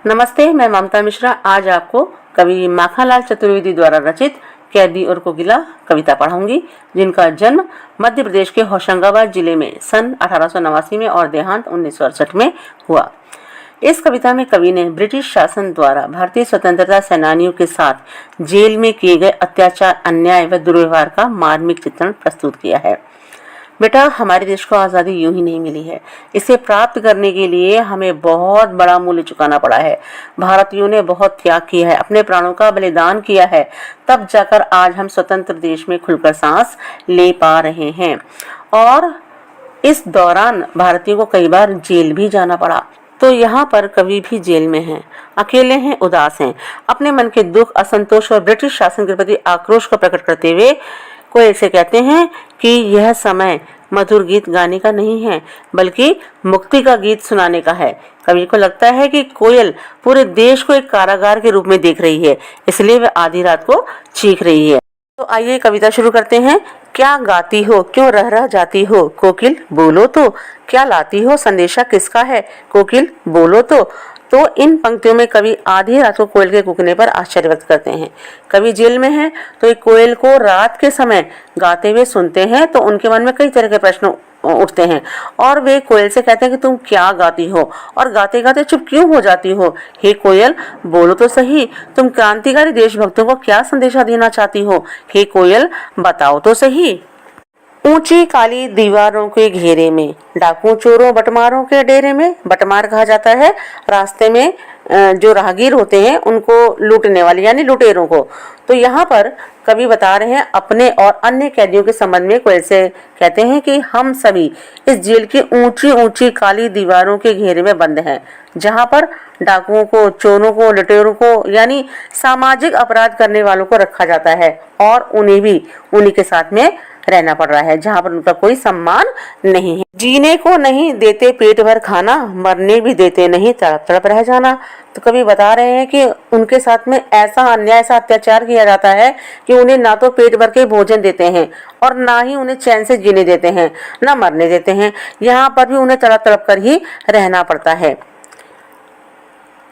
नमस्ते, मैं ममता मिश्रा आज आपको कवि माखनलाल चतुर्वेदी द्वारा रचित कैदी और कोकिला कविता पढ़ाऊंगी, जिनका जन्म मध्य प्रदेश के होशंगाबाद जिले में सन 1889 में और देहांत 1968 में हुआ। इस कविता में कवि ने ब्रिटिश शासन द्वारा भारतीय स्वतंत्रता सेनानियों के साथ जेल में किए गए अत्याचार, अन्याय व दुर्व्यवहार का मार्मिक चित्रण प्रस्तुत किया है। बेटा, हमारे देश को आज़ादी यूं ही नहीं मिली है। इसे प्राप्त करने के लिए हमें बहुत बड़ा मूल्य चुकाना पड़ा है। भारतीयों ने बहुत त्याग किया है, अपने प्राणों का बलिदान किया है, तब जाकर आज हम स्वतंत्र देश में खुलकर सांस ले पा रहे हैं। और इस दौरान भारतीयों को कई बार जेल भी जाना पड़ा। तो यहाँ पर कवि भी जेल में हैं, अकेले हैं, उदास हैं। अपने मन के दुख, असंतोष और ब्रिटिश शासन के प्रति आक्रोश को प्रकट करते हुए कोई ऐसे कहते हैं कि यह समय मधुर गीत गाने का नहीं है, बल्कि मुक्ति का गीत सुनाने का है। कवि को लगता है कि कोयल पूरे देश को एक कारागार के रूप में देख रही है, इसलिए वह आधी रात को चीख रही है। तो आइए कविता शुरू करते हैं। क्या गाती हो, क्यों रह रह जाती हो, कोकिल बोलो तो। क्या लाती हो, संदेशा किसका है, कोकिल बोलो तो इन पंक्तियों में कवि आधी रात को कोयल के कूकने पर आश्चर्य व्यक्त करते हैं। कवि जेल में है तो एक कोयल को रात के समय गाते हुए सुनते हैं तो उनके मन में कई तरह के प्रश्न उठते हैं और वे कोयल से कहते हैं कि तुम क्या गाती हो और गाते गाते चुप क्यों हो जाती हो। हे कोयल बोलो तो सही, तुम क्रांतिकारी देशभक्तों को क्या संदेशा देना चाहती हो। हे कोयल बताओ तो सही। ऊंची काली दीवारों के घेरे में, डाकू चोरों बटमारों के डेरे में। बटमार कहा जाता है रास्ते में जो राहगीर होते हैं उनको लूटने वाले, यानी लुटेरों को। तो यहाँ पर कवि बता रहे हैं अपने और अन्य कैदियों के संबंध में। कोयल से कहते हैं कि हम सभी इस जेल की ऊंची ऊंची काली दीवारों के घेरे में बंद हैं, जहाँ पर डाकुओं को, चोरों को, लुटेरों को, यानी सामाजिक अपराध करने वालों को रखा जाता है और उन्हें भी उन्हीं के साथ में रहना पड़ रहा है, जहाँ पर उनका कोई सम्मान नहीं है। जीने को नहीं देते पेट भर खाना, मरने भी देते नहीं तड़प तड़प रह जाना। तो कवि बता रहे हैं कि उनके साथ में ऐसा अन्याय, ऐसा अत्याचार किया जाता है कि उन्हें ना तो पेट भर के भोजन देते हैं और ना ही उन्हें चैन से जीने देते हैं, ना मरने देते हैं। यहाँ पर भी उन्हें तड़प तड़प कर ही रहना पड़ता है।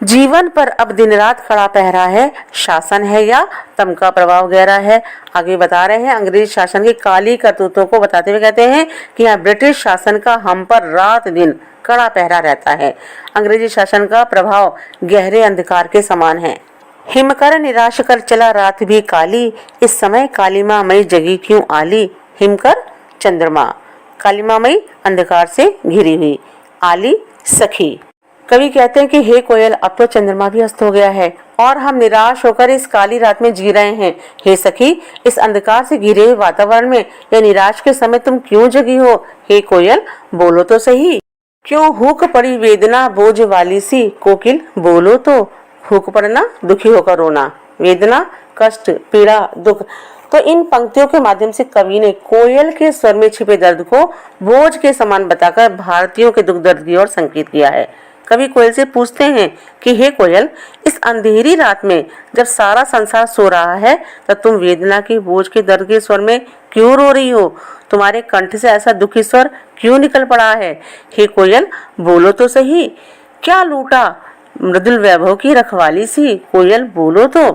जीवन पर अब दिन रात खड़ा पहरा है, शासन है या तम का प्रभाव गहरा है। आगे बता रहे हैं अंग्रेज शासन की काली करतूतों को बताते हुए कहते हैं कि यहाँ ब्रिटिश शासन का हम पर रात दिन कड़ा पहरा रहता है। अंग्रेजी शासन का प्रभाव गहरे अंधकार के समान है। हिमकर निराश कर चला रात भी काली, इस समय कालीमा मई जगी क्यों आली। हिमकर चंद्रमा, कालीमा मई अंधकार से घिरी हुई, आली सखी। कवि कहते हैं कि हे कोयल, अब तो चंद्रमा भी अस्त हो गया है और हम निराश होकर इस काली रात में जी रहे हैं। हे सखी, इस अंधकार से घिरे हुए वातावरण में या निराश के समय तुम क्यों जगी हो। हे कोयल बोलो तो सही। क्यों हुक पड़ी वेदना बोझ वाली सी, कोकिल बोलो तो। हुक पड़ना, दुखी होकर रोना, वेदना कष्ट, पीड़ा, दुख। तो इन पंक्तियों के माध्यम से कवि ने कोयल के स्वर में छिपे दर्द को बोझ के समान बताकर भारतीयों के दुख दर्द की ओर संकेत किया है। कवि कोयल से पूछते हैं कि हे कोयल, इस अंधेरी रात में जब सारा संसार सो रहा है तब तुम वेदना के बोझ के दर्द के स्वर में क्यों रो रही हो। तुम्हारे कंठ से ऐसा दुखी स्वर क्यों निकल पड़ा है। हे कोयल बोलो तो सही। क्या लूटा मृदुल वैभव की रखवाली सी, कोयल बोलो तो।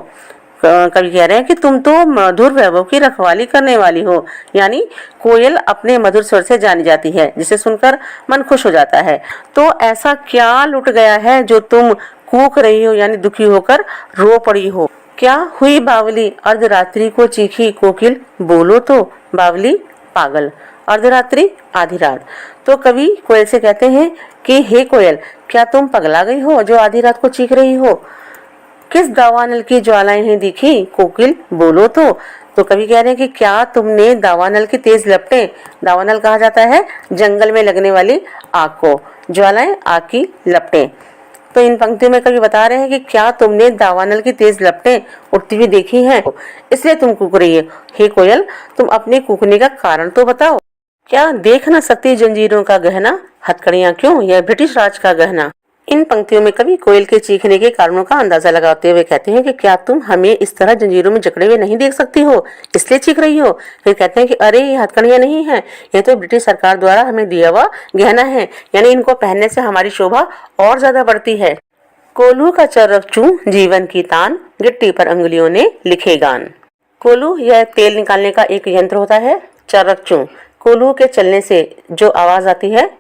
कवि कह रहे हैं कि तुम तो मधुर वैभव की रखवाली करने वाली हो, यानी कोयल अपने मधुर स्वर से जानी जाती है, जिसे सुनकर मन खुश हो जाता है। तो ऐसा क्या लुट गया है जो तुम कूक रही हो, यानी दुखी होकर रो पड़ी हो। क्या हुई बावली अर्धरात्रि को चीखी, कोकिल बोलो तो। बावली पागल, अर्धरात्रि आधी रात। तो कवि कोयल से कहते हैं कि हे कोयल, क्या तुम पगला गई हो जो आधी रात को चीख रही हो। किस दावानल की ज्वालाएं हैं दिखी, कोकिल बोलो तो कवि कह रहे हैं कि क्या तुमने दावानल की तेज लपटें, दावानल कहा जाता है जंगल में लगने वाली आग को, ज्वालाएं आग की लपटें। तो इन पंक्तियों में कवि बता रहे हैं कि क्या तुमने दावानल की तेज लपटें उठती हुई देखी हैं, इसलिए तुम कूक रही है। हे कोयल, तुम अपने कूकने का कारण तो बताओ। क्या देख न सकती जंजीरों का गहना, हथकड़ियां क्यों, यह ब्रिटिश राज का गहना। इन पंक्तियों में कवि कोयल के चीखने के कारणों का अंदाजा लगाते हुए कहते हैं कि क्या तुम हमें इस तरह जंजीरों में जकड़े हुए नहीं देख सकती हो, इसलिए चीख रही हो। फिर कहते हैं कि अरे ये हथकड़ियां नहीं है, ये तो ब्रिटिश सरकार द्वारा हमें दिया हुआ गहना है, यानी इनको पहनने से हमारी शोभा और ज्यादा बढ़ती है। कोल्हू का चरक चूं जीवन की तान, गिट्टी पर अंगुलियों ने लिखे गान। कोल्हू यह तेल निकालने का एक यंत्र होता है। चरक चूं कोल्हू के चलने से जो आवाज आती है,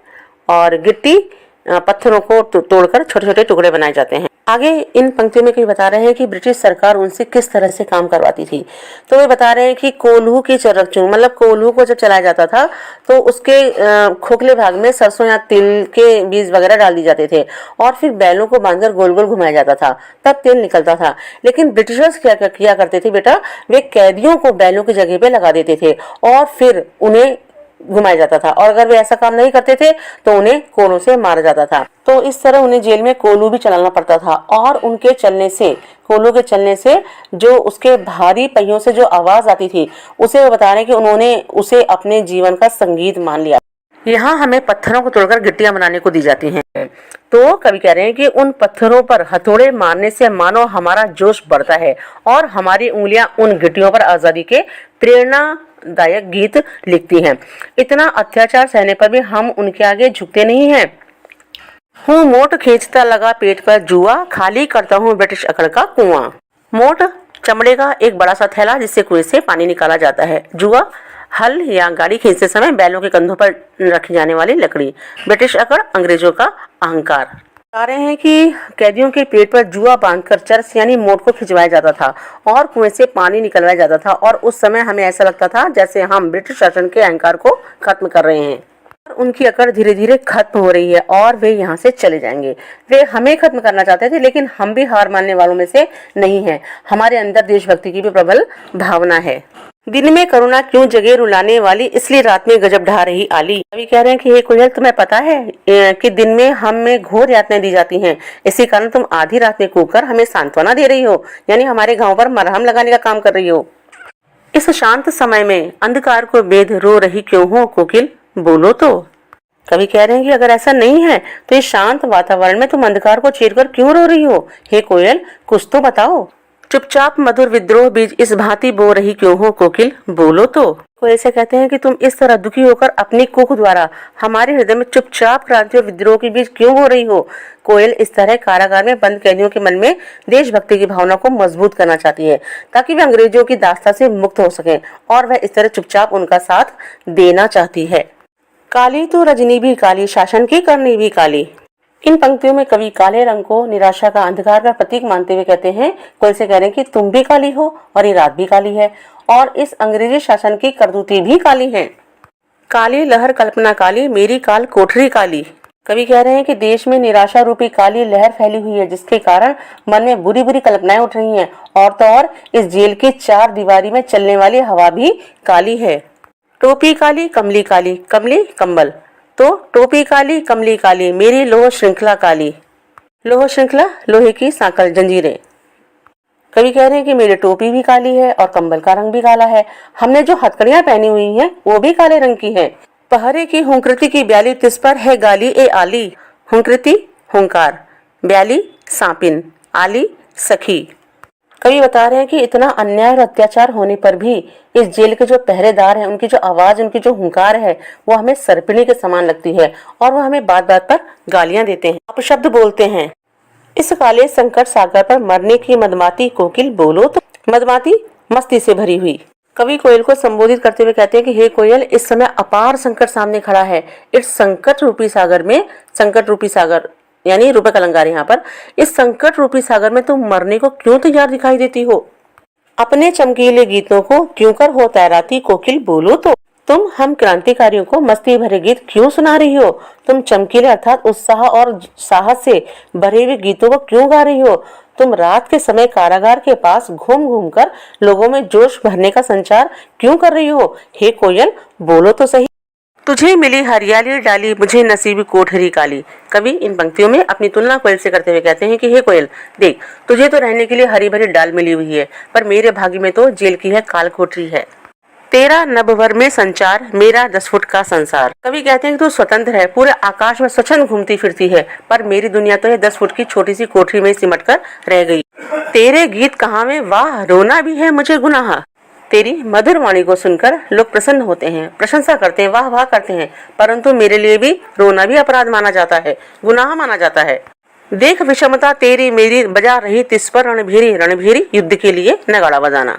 और गिट्टी पत्थरों को तोड़कर छोटे छोटे टुकड़े बनाए जाते हैं। आगे इन पंक्तियों में कई बता रहे हैं कि ब्रिटिश सरकार उनसे किस तरह से काम करवाती थी। तो वे बता रहे हैं कि कोल्हू की चरक चूं, मतलब कोल्हू को जब चलाया जाता था तो उसके खोखले भाग में सरसों या तिल के बीज वगैरह डाल दिए जाते थे और फिर बैलों को बांधकर गोल गोल घुमाया जाता था, तब तेल निकलता था। लेकिन ब्रिटिशर्स क्या किया करते थे बेटा, वे कैदियों को बैलों की जगह पे लगा देते थे और फिर उन्हें घुमाया जाता था, और अगर वे ऐसा काम नहीं करते थे तो उन्हें कोलों से मारा जाता था। तो इस तरह उन्हें जेल में कोल्हू भी चलाना पड़ता था, और उनके चलने से, कोल्हू के चलने से जो उसके भारी पहियों से जो आवाज आती थी, उसे वो बता रहे हैं कि उन्होंने उसे अपने जीवन का संगीत मान लिया। यहाँ हमें पत्थरों को तोड़कर गिट्टियां बनाने को दी जाती हैं। तो कवि कह रहे हैं कि उन पत्थरों पर हथौड़े मारने से मानो हमारा जोश बढ़ता है और हमारी उंगलियां उन गिट्टियों पर आजादी के प्रेरणादायक गीत लिखती हैं। इतना अत्याचार सहने पर भी हम उनके आगे झुकते नहीं हैं। हूँ मोट खींचता लगा पेट पर जुआ, खाली करता हूँ ब्रिटिश अकड़ का कुआं। मोट चमड़े का एक बड़ा सा थैला जिससे कुएं से पानी निकाला जाता है। जुआ हल या गाड़ी खींचते समय बैलों के कंधों पर रखी जाने वाली लकड़ी। ब्रिटिश अकड़ अंग्रेजों का अहंकार। बता रहे हैं कि कैदियों के पेट पर जुआ बांधकर चरस यानी मोट को खिंचवाया जाता था और कुएं से पानी निकलवाया जाता था, और उस समय हमें ऐसा लगता था जैसे हम ब्रिटिश शासन के अहंकार को खत्म कर रहे हैं। उनकी अकड़ धीरे धीरे खत्म हो रही है और वे यहाँ से चले जाएंगे। वे हमें खत्म करना चाहते थे, लेकिन हम भी हार मानने वालों में से नहीं हैं। हमारे अंदर देशभक्ति की भी प्रबल भावना है। दिन में करुणा क्यों जगे रुलाने वाली, इसलिए रात में गजब ढा रही आली। अभी कह रहे हैं कि हे कोयल, तुम्हें पता है कि दिन में हमें घोर यातनाएं दी जाती हैं, इसी कारण तुम आधी रात में कूदकर हमें सांत्वना दे रही हो, यानी हमारे गाँव पर मरहम लगाने का काम कर रही हो। इस शांत समय में अंधकार को बेध रो रही क्यों हो कोकिल, बोलो तो। कवि कह रहे हैं कि अगर ऐसा नहीं है तो इस शांत वातावरण में तुम अंधकार को चीरकर क्यों रो रही हो। हे कोयल, कुछ तो बताओ। चुपचाप मधुर विद्रोह बीज इस भांति बो रही क्यों हो कोकिल, बोलो तो। कोयल से कहते हैं कि तुम इस तरह दुखी होकर अपनी कुख द्वारा हमारे हृदय में चुपचाप क्रांति और विद्रोह के बीज क्यों हो रही हो। कोयल इस तरह कारागार में बंद कैदियों के मन में देशभक्ति की भावना को मजबूत करना चाहती है, ताकि वे अंग्रेजों की दास्ता से मुक्त हो सके, और वह इस तरह चुपचाप उनका साथ देना चाहती है। काली तो रजनी भी काली, शासन की करनी भी काली। इन पंक्तियों में कवि काले रंग को निराशा का, अंधकार का प्रतीक मानते हुए कहते हैं, कोयल से कह रहे हैं कि तुम भी काली हो और ये रात भी काली है और इस अंग्रेजी शासन की करतूतें भी काली हैं। काली लहर कल्पना काली, मेरी काल कोठरी काली। कवि कह रहे हैं कि देश में निराशा रूपी काली लहर फैली हुई है, जिसके कारण मन में बुरी बुरी कल्पनाएं उठ रही हैं, और तो और इस जेल की चार दीवारी में चलने वाली हवा भी काली है। टोपी काली कमली काली, कमली कंबल, तो टोपी काली कमली काली, मेरी लोह श्रृंखला काली। लोह श्रृंखला लोहे की सांकल जंजीरें। कवि कह रहे हैं कि मेरी टोपी भी काली है और कंबल का रंग भी काला है। हमने जो हथकड़ियां पहनी हुई हैं वो भी काले रंग की है। पहरे की हुंकृति की ब्याली तिस पर है गाली ए आली। हुंकृति हुंकार, ब्याली सांपिन, आली सखी। कवि बता रहे हैं कि इतना अन्याय और अत्याचार होने पर भी इस जेल के जो पहरेदार हैं, उनकी जो आवाज, उनकी जो हुंकार है, वो हमें सर्पिणी के समान लगती है, और वो हमें बात बात पर गालियां देते हैं, अपशब्द बोलते हैं। इस काले संकट सागर पर मरने की मदमाती कोकिल, बोलो तो। मदमाती मस्ती से भरी हुई। कवि कोयल को संबोधित करते हुए कहते हैं कि हे कोयल, इस समय अपार संकट सामने खड़ा है। इस संकट रूपी सागर में, संकट रूपी सागर यानी रूपक अलंकार यहाँ पर, इस संकट रूपी सागर में तुम मरने को क्यों तैयार दिखाई देती हो। अपने चमकीले गीतों को क्यों कर हो तैराती कोकिल, बोलो तो। तुम हम क्रांतिकारियों को मस्ती भरे गीत क्यों सुना रही हो। तुम चमकीले अर्थात उत्साह और साहस से भरे हुए गीतों को क्यों गा रही हो। तुम रात के समय कारागार के पास घूम घूम कर लोगों में जोश भरने का संचार क्यों कर रही हो। हे कोयल, बोलो तो सही। तुझे मिली हरियाली डाली, मुझे नसीबी कोठरी काली। कवि इन पंक्तियों में अपनी तुलना कोयल से करते हुए कहते हैं कि हे कोयल, देख, तुझे तो रहने के लिए हरी भरी डाल मिली हुई है, पर मेरे भाग्य में तो जेल की है काल कोठरी है। तेरा नभभर में संचार, मेरा 10 फुट का संसार। कवि कहते हैं कि तू स्वतंत्र है, पूरे आकाश में स्वच्छंद घूमती फिरती है, पर मेरी दुनिया तो है 10 फुट की छोटी सी कोठरी में सिमट कर रह गई। तेरे गीत कहाँ में वाह, रोना भी है मुझे गुनाह। तेरी मधुर वाणी को सुनकर लोग प्रसन्न होते हैं, प्रशंसा करते हैं, वाह वाह करते हैं, परंतु मेरे लिए भी रोना भी अपराध माना जाता है, गुनाह माना जाता है। देख विषमता तेरी मेरी बजा रही तिस पर रणभेरी, रणभेरी युद्ध के लिए नगाड़ा बजाना।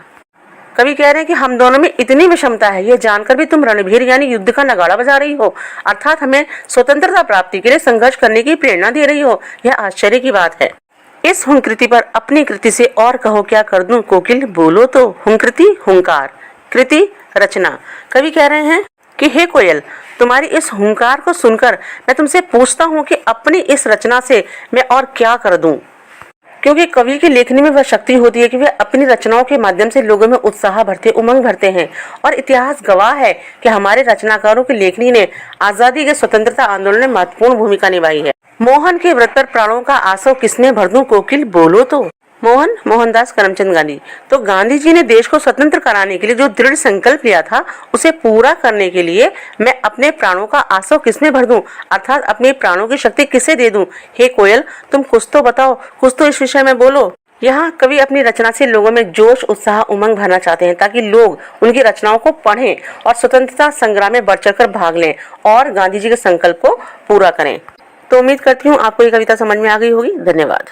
कवि कह रहे हैं कि हम दोनों में इतनी विषमता है, ये जानकर भी तुम रणभेर यानी युद्ध का नगाड़ा बजा रही हो, अर्थात हमें स्वतंत्रता प्राप्ति के लिए संघर्ष करने की प्रेरणा दे रही हो। यह आश्चर्य की बात है। इस हुंकृति पर अपनी कृति से और कहो क्या कर दूं कोकिल, बोलो तो। हुंकृति हुंकार, कृति रचना। कवि कह रहे हैं कि हे कोयल, तुम्हारी इस हुंकार को सुनकर मैं तुमसे पूछता हूँ कि अपनी इस रचना से मैं और क्या कर दूं। क्योंकि कवि की लेखनी में वह शक्ति होती है कि वे अपनी रचनाओं के माध्यम से लोगों में उत्साह भरते, उमंग भरते हैं। और इतिहास गवाह है कि हमारे रचनाकारों की लेखनी ने आजादी के स्वतंत्रता आंदोलन में महत्वपूर्ण भूमिका निभाई है। मोहन के व्रत पर प्राणों का आंसू किसने भर दूं कोकिल, बोलो तो। मोहनदास करमचंद गांधी। तो गांधी जी ने देश को स्वतंत्र कराने के लिए जो दृढ़ संकल्प लिया था, उसे पूरा करने के लिए मैं अपने प्राणों का आंसू किसमें भर दूं, अर्थात अपने प्राणों की शक्ति किसे दे दूं। हे कोयल, तुम कुछ तो बताओ, कुछ तो इस विषय में बोलो। यहाँ कवि अपनी रचना से लोगों में जोश, उत्साह, उमंग भरना चाहते हैं ताकि लोग उनकी रचनाओं को पढ़ें और स्वतंत्रता संग्राम में बढ़ चढ़कर भाग लें और गांधी जी के संकल्प को पूरा करें। तो उम्मीद करती हूँ आपको ये कविता समझ में आ गई होगी। धन्यवाद।